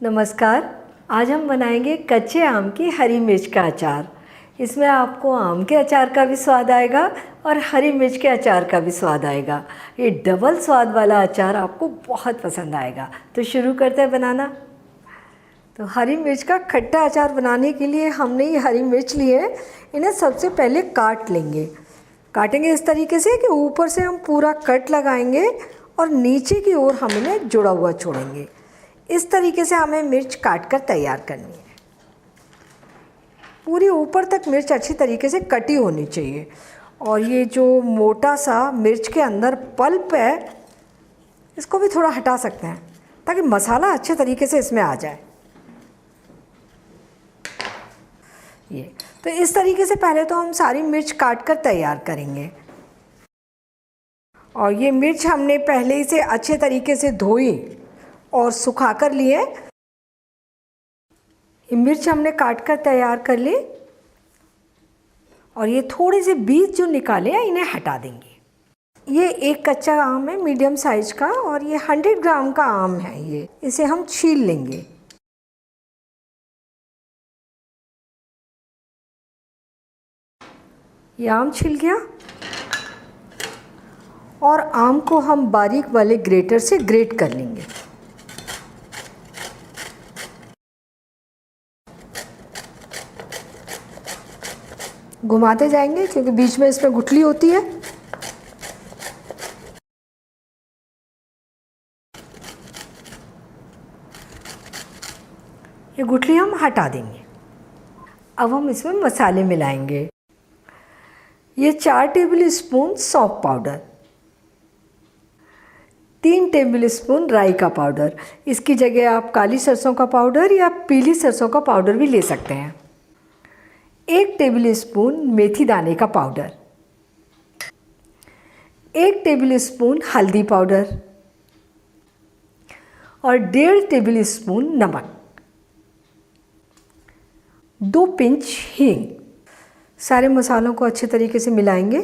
नमस्कार। आज हम बनाएंगे कच्चे आम की हरी मिर्च का अचार। इसमें आपको आम के अचार का भी स्वाद आएगा और हरी मिर्च के अचार का भी स्वाद आएगा। ये डबल स्वाद वाला अचार आपको बहुत पसंद आएगा। तो शुरू करते हैं बनाना। तो हरी मिर्च का खट्टा अचार बनाने के लिए हमने ये हरी मिर्च ली है। इन्हें सबसे पहले काट लेंगे। काटेंगे इस तरीके से कि ऊपर से हम पूरा कट लगाएंगे और नीचे की ओर हम इन्हें जुड़ा हुआ छोड़ेंगे। इस तरीके से हमें मिर्च काट कर तैयार करनी है। पूरी ऊपर तक मिर्च अच्छी तरीके से कटी होनी चाहिए। और ये जो मोटा सा मिर्च के अंदर पल्प है, इसको भी थोड़ा हटा सकते हैं ताकि मसाला अच्छे तरीके से इसमें आ जाए। ये तो इस तरीके से पहले तो हम सारी मिर्च काट कर तैयार करेंगे। और ये मिर्च हमने पहले ही से अच्छे तरीके से धोई और सुखा कर लिए। ये मिर्च हमने काट कर तैयार कर ली और ये थोड़े से बीज जो निकाले हैं इन्हें हटा देंगे। ये एक कच्चा आम है मीडियम साइज का और ये 100 ग्राम का आम है। ये इसे हम छील लेंगे। ये आम छिल गया और आम को हम बारीक वाले ग्रेटर से ग्रेट कर लेंगे। घुमाते जाएंगे क्योंकि बीच में इसमें गुठली होती है। ये गुठली हम हटा देंगे। अब हम इसमें मसाले मिलाएंगे। ये 4 टेबल स्पून सौंफ पाउडर, 3 टेबल स्पून राई का पाउडर। इसकी जगह आप काली सरसों का पाउडर या पीली सरसों का पाउडर भी ले सकते हैं। 1 टेबल स्पून मेथी दाने का पाउडर, 1 टेबल स्पून हल्दी पाउडर और 1.5 टेबल स्पून नमक, 2 पिंच हींग। सारे मसालों को अच्छे तरीके से मिलाएंगे।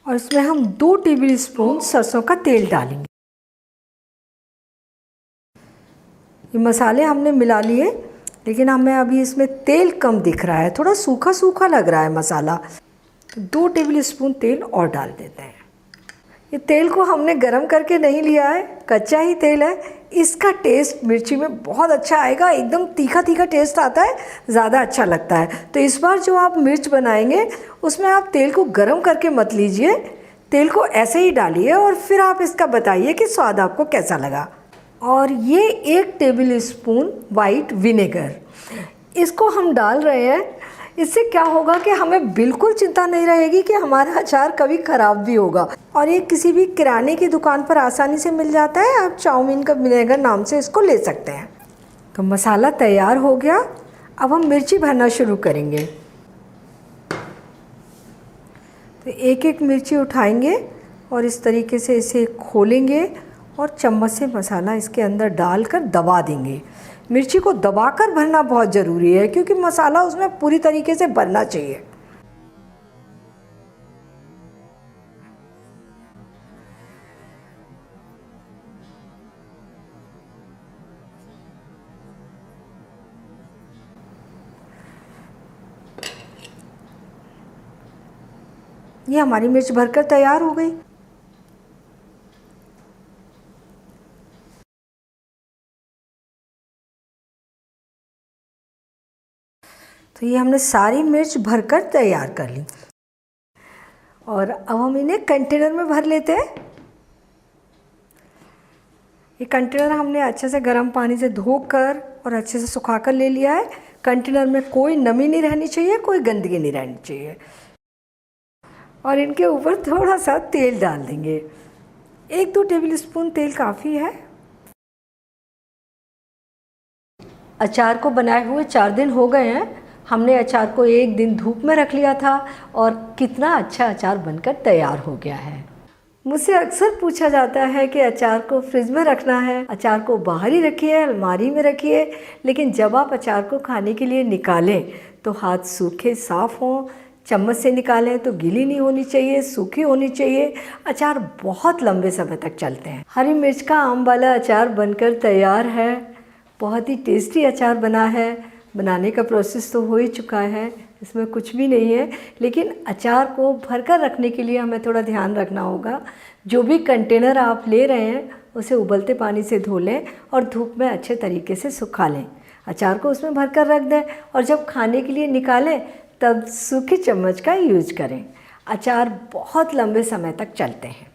और इसमें हम 2 टेबल स्पून सरसों का तेल डालेंगे। ये मसाले हमने मिला लिए, लेकिन हमें अभी इसमें तेल कम दिख रहा है, थोड़ा सूखा सूखा लग रहा है मसाला। तो 2 टेबल स्पून तेल और डाल देते हैं। ये तेल को हमने गरम करके नहीं लिया है, कच्चा ही तेल है। इसका टेस्ट मिर्ची में बहुत अच्छा आएगा, एकदम तीखा तीखा टेस्ट आता है, ज़्यादा अच्छा लगता है। तो इस बार जो आप मिर्च बनाएंगे उसमें आप तेल को गरम करके मत लीजिए, तेल को ऐसे ही डालिए और फिर आप इसका बताइए कि स्वाद आपको कैसा लगा। और ये 1 टेबल स्पून वाइट विनेगर, इसको हम डाल रहे हैं। इससे क्या होगा कि हमें बिल्कुल चिंता नहीं रहेगी कि हमारा अचार कभी ख़राब भी होगा। और ये किसी भी किराने की दुकान पर आसानी से मिल जाता है। आप चाउमीन का विनेगर नाम से इसको ले सकते हैं। तो मसाला तैयार हो गया। अब हम मिर्ची भरना शुरू करेंगे। तो एक एक मिर्ची उठाएंगे और इस तरीके से इसे खोलेंगे और चम्मच से मसाला इसके अंदर डालकर दबा देंगे। मिर्ची को दबाकर भरना बहुत ज़रूरी है क्योंकि मसाला उसमें पूरी तरीके से भरना चाहिए। ये हमारी मिर्च भरकर तैयार हो गई। तो ये हमने सारी मिर्च भरकर तैयार कर ली और अब हम इन्हें कंटेनर में भर लेते हैं। ये कंटेनर हमने अच्छे से गर्म पानी से धोकर और अच्छे से सुखाकर ले लिया है। कंटेनर में कोई नमी नहीं रहनी चाहिए, कोई गंदगी नहीं रहनी चाहिए। और इनके ऊपर थोड़ा सा तेल डाल देंगे। 1-2 टेबल स्पून तेल काफ़ी है। अचार को बनाए हुए 4 दिन हो गए हैं। हमने अचार को 1 दिन धूप में रख लिया था और कितना अच्छा अचार बनकर तैयार हो गया है। मुझसे अक्सर पूछा जाता है कि अचार को फ्रिज में रखना है, अचार को बाहर ही रखिए, अलमारी में रखिए, लेकिन जब आप अचार को खाने के लिए निकालें तो हाथ सूखे साफ़ हों, चम्मच से निकालें तो गीली नहीं होनी चाहिए, सूखी होनी चाहिए। अचार बहुत लंबे समय तक चलते हैं। हरी मिर्च का आम वाला अचार बनकर तैयार है। बहुत ही टेस्टी अचार बना है। बनाने का प्रोसेस तो हो ही चुका है, इसमें कुछ भी नहीं है, लेकिन अचार को भरकर रखने के लिए हमें थोड़ा ध्यान रखना होगा। जो भी कंटेनर आप ले रहे हैं उसे उबलते पानी से धो लें और धूप में अच्छे तरीके से सुखा लें। अचार को उसमें भरकर रख दें और जब खाने के लिए निकालें तब सूखी चम्मच का यूज करें। अचार बहुत लंबे समय तक चलते हैं।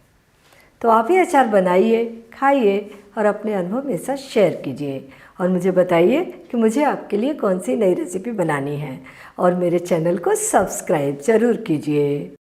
तो आप ही अचार बनाइए, खाइए और अपने अनुभव मेरे साथ शेयर कीजिए और मुझे बताइए कि मुझे आपके लिए कौन सी नई रेसिपी बनानी है। और मेरे चैनल को सब्सक्राइब ज़रूर कीजिए।